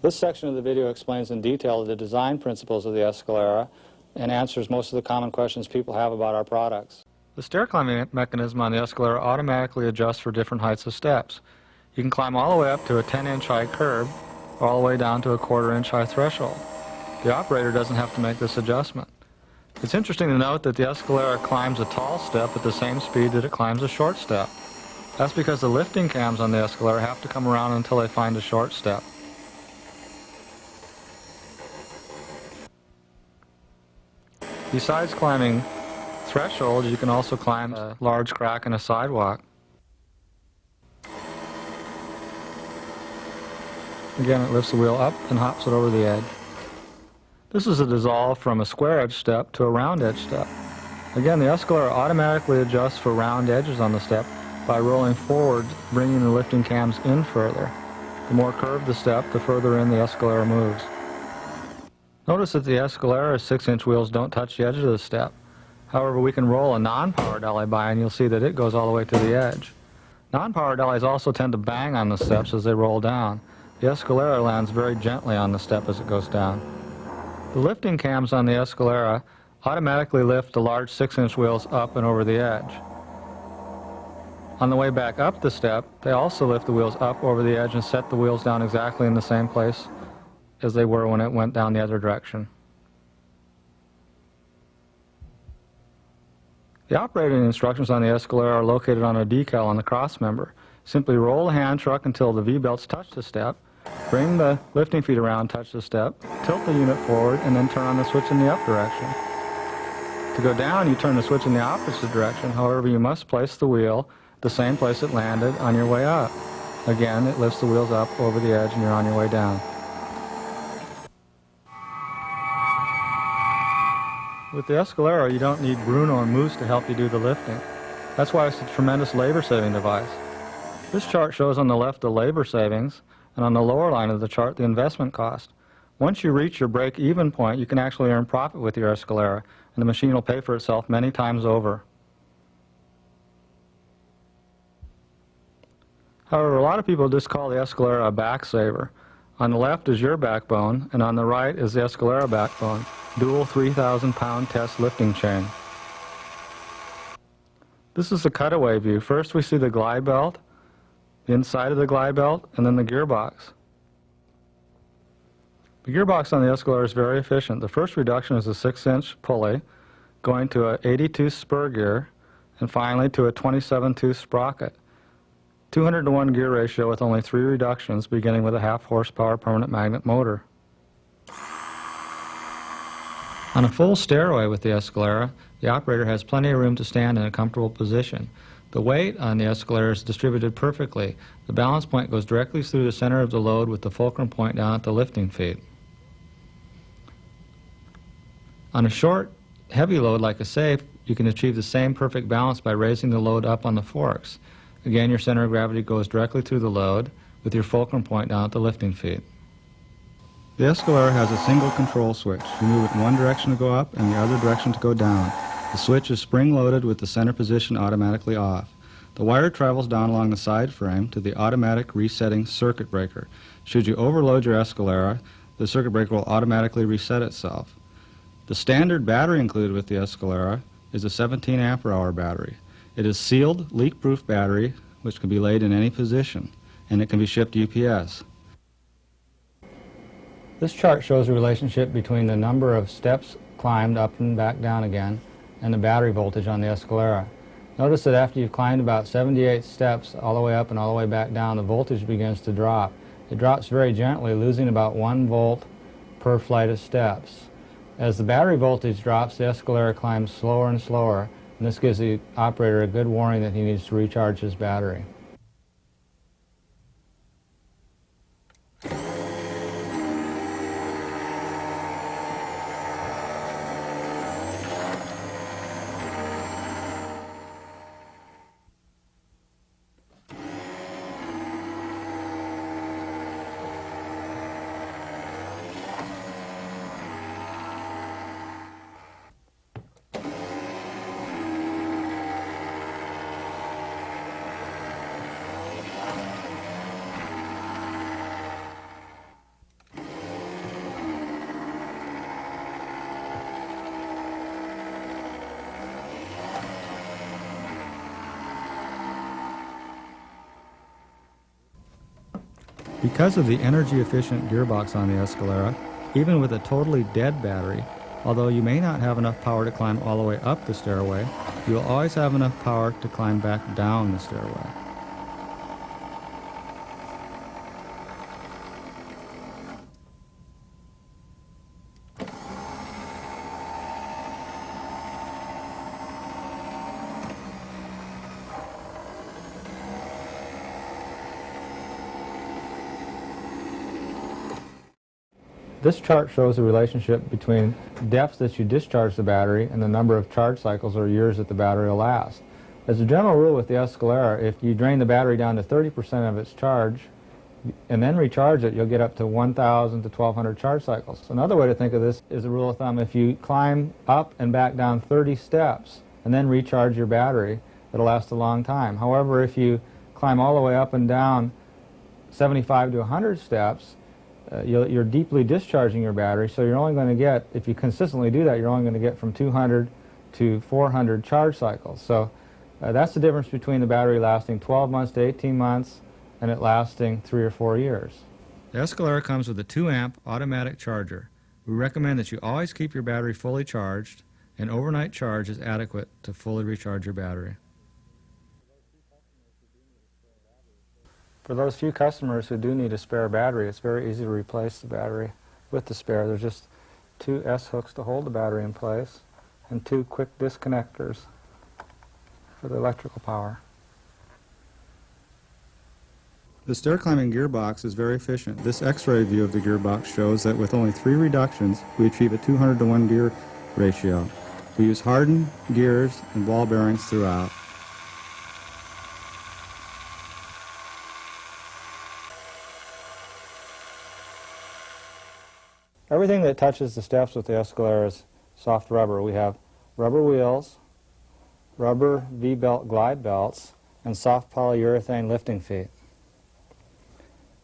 This section of the video explains in detail the design principles of the Escalera and answers most of the common questions people have about our products. The stair climbing mechanism on the Escalera automatically adjusts for different heights of steps. You can climb all the way up to a 10-inch high curb, or all the way down to a 1/4-inch high threshold. The operator doesn't have to make this adjustment. It's interesting to note that the Escalera climbs a tall step at the same speed that it climbs a short step. That's because the lifting cams on the Escalera have to come around until they find a short step. Besides climbing thresholds, you can also climb a large crack in a sidewalk. Again, it lifts the wheel up and hops it over the edge. This is a dissolve from a square edge step to a round edge step. Again, the Escalera automatically adjusts for round edges on the step by rolling forward, bringing the lifting cams in further. The more curved the step, the further in the Escalera moves. Notice that the Escalera's 6-inch wheels don't touch the edge of the step. However, we can roll a non-powered dolly by and you'll see that it goes all the way to the edge. Non-powered dollies also tend to bang on the steps as they roll down. The Escalera lands very gently on the step as it goes down. The lifting cams on the Escalera automatically lift the large 6-inch wheels up and over the edge. On the way back up the step, they also lift the wheels up over the edge and set the wheels down exactly in the same place as they were when it went down the other direction. The operating instructions on the Escalera are located on a decal on the cross member. Simply roll the hand truck until the V-belts touch the step, bring the lifting feet around, touch the step, tilt the unit forward, and then turn on the switch in the up direction. To go down, you turn the switch in the opposite direction. However, you must place the wheel the same place it landed on your way up. Again, it lifts the wheels up over the edge and you're on your way down. With the Escalera, you don't need Bruno and Moose to help you do the lifting. That's why it's a tremendous labor-saving device. This chart shows on the left the labor savings, and on the lower line of the chart the investment cost. Once you reach your break-even point, you can actually earn profit with your Escalera, and the machine will pay for itself many times over. However, a lot of people just call the Escalera a back saver. On the left is your backbone, and on the right is the Escalera backbone, dual 3,000-pound test lifting chain. This is the cutaway view. First we see the glide belt, the inside of the glide belt, and then the gearbox. The gearbox on the Escalera is very efficient. The first reduction is a 6-inch pulley, going to an 82 spur gear, and finally to a 27-tooth sprocket. 200-to-1 gear ratio with only 3 reductions, beginning with a 1/2 horsepower permanent magnet motor. On a full stairway with the Escalera, the operator has plenty of room to stand in a comfortable position. The weight on the Escalera is distributed perfectly. The balance point goes directly through the center of the load with the fulcrum point down at the lifting feet. On a short, heavy load like a safe, you can achieve the same perfect balance by raising the load up on the forks. Again, your center of gravity goes directly through the load with your fulcrum point down at the lifting feet. The Escalera has a single control switch. You move it in one direction to go up and the other direction to go down. The switch is spring-loaded with the center position automatically off. The wire travels down along the side frame to the automatic resetting circuit breaker. Should you overload your Escalera, the circuit breaker will automatically reset itself. The standard battery included with the Escalera is a 17 ampere-hour battery. It is sealed, leak-proof battery which can be laid in any position, and it can be shipped UPS. This chart shows the relationship between the number of steps climbed up and back down again and the battery voltage on the Escalera. Notice that after you've climbed about 78 steps all the way up and all the way back down, the voltage begins to drop. It drops very gently, losing about 1 volt per flight of steps. As the battery voltage drops, the Escalera climbs slower and slower, and this gives the operator a good warning that he needs to recharge his battery. Because of the energy-efficient gearbox on the Escalera, even with a totally dead battery, although you may not have enough power to climb all the way up the stairway, you'll always have enough power to climb back down the stairway. This chart shows the relationship between depth that you discharge the battery and the number of charge cycles or years that the battery will last. As a general rule with the Escalera, if you drain the battery down to 30% of its charge and then recharge it, you'll get up to 1,000 to 1,200 charge cycles. Another way to think of this is a rule of thumb: if you climb up and back down 30 steps and then recharge your battery, it'll last a long time. However, if you climb all the way up and down 75 to 100 steps, you're deeply discharging your battery, so you're only going to get, if you consistently do that, you're only going to get from 200 to 400 charge cycles. So that's the difference between the battery lasting 12 months to 18 months and it lasting 3 or 4 years. The Escalera comes with a 2-amp automatic charger. We recommend that you always keep your battery fully charged. An overnight charge is adequate to fully recharge your battery. For those few customers who do need a spare battery, it's very easy to replace the battery with the spare. There's just 2 S-hooks to hold the battery in place and 2 quick disconnectors for the electrical power. The stair climbing gearbox is very efficient. This X-ray view of the gearbox shows that with only 3 reductions, we achieve a 200-to-1 gear ratio. We use hardened gears and ball bearings throughout. Everything that touches the steps with the Escalera is soft rubber. We have rubber wheels, rubber V-belt glide belts, and soft polyurethane lifting feet.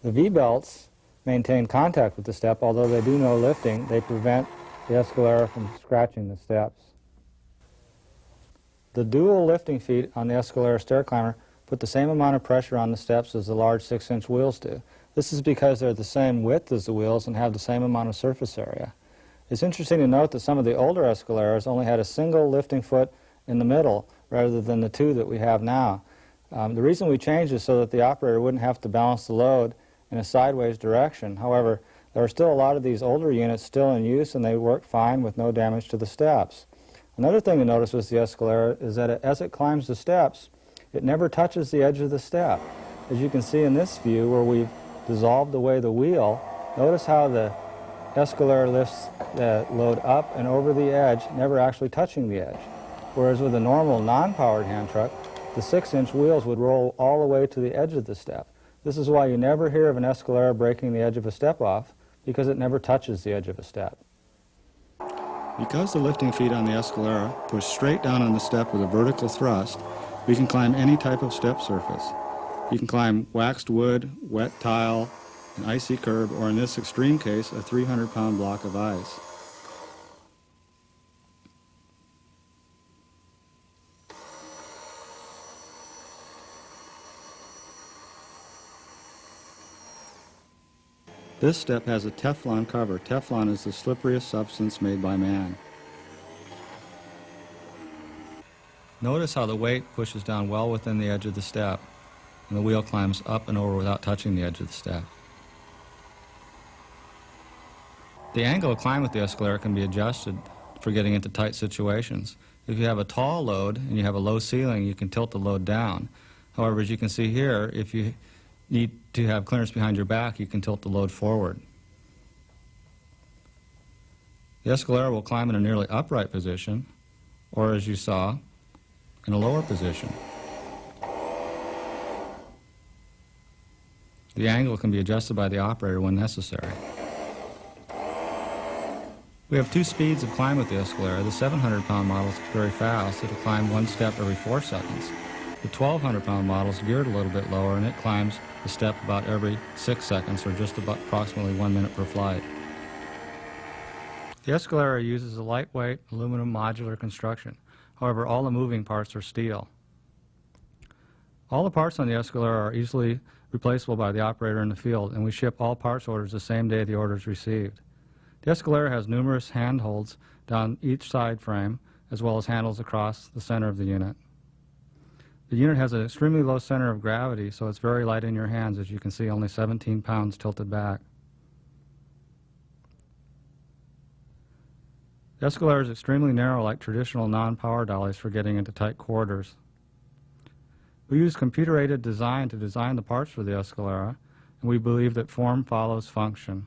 The V-belts maintain contact with the step. Although they do no lifting, they prevent the Escalera from scratching the steps. The dual lifting feet on the Escalera stair climber put the same amount of pressure on the steps as the large 6-inch wheels do. This is because they're the same width as the wheels and have the same amount of surface area. It's interesting to note that some of the older Escaleras only had a single lifting foot in the middle rather than the 2 that we have now. The reason we changed is so that the operator wouldn't have to balance the load in a sideways direction. However, there are still a lot of these older units still in use, and they work fine with no damage to the steps. Another thing to notice with the Escalera is that as it climbs the steps, it never touches the edge of the step. As you can see in this view where we've dissolved away the wheel, notice how the Escalera lifts the load up and over the edge, never actually touching the edge. Whereas with a normal non-powered hand truck, the 6-inch wheels would roll all the way to the edge of the step. This is why you never hear of an Escalera breaking the edge of a step off, because it never touches the edge of a step. Because the lifting feet on the Escalera push straight down on the step with a vertical thrust, we can climb any type of step surface. You can climb waxed wood, wet tile, an icy curb, or in this extreme case, a 300-pound block of ice. This step has a Teflon cover. Teflon is the slipperiest substance made by man. Notice how the weight pushes down well within the edge of the step, and the wheel climbs up and over without touching the edge of the step. The angle of climb with the Escalera can be adjusted for getting into tight situations. If you have a tall load and you have a low ceiling, you can tilt the load down. However, as you can see here, if you need to have clearance behind your back, you can tilt the load forward. The Escalera will climb in a nearly upright position, or as you saw, in a lower position. The angle can be adjusted by the operator when necessary. We have 2 speeds of climb with the Escalera. The 700-pound model is very fast. It'll climb 1 step every 4 seconds. The 1,200-pound model is geared a little bit lower, and it climbs the step about every 6 seconds, or just about approximately 1 minute per flight. The Escalera uses a lightweight aluminum modular construction. However, all the moving parts are steel. All the parts on the Escalera are easily replaceable by the operator in the field, and we ship all parts orders the same day the order is received. The Escalera has numerous handholds down each side frame, as well as handles across the center of the unit. The unit has an extremely low center of gravity, so it's very light in your hands, as you can see, only 17 pounds tilted back. The Escalera is extremely narrow, like traditional non-power dollies for getting into tight quarters. We use computer-aided design to design the parts for the Escalera, and we believe that form follows function.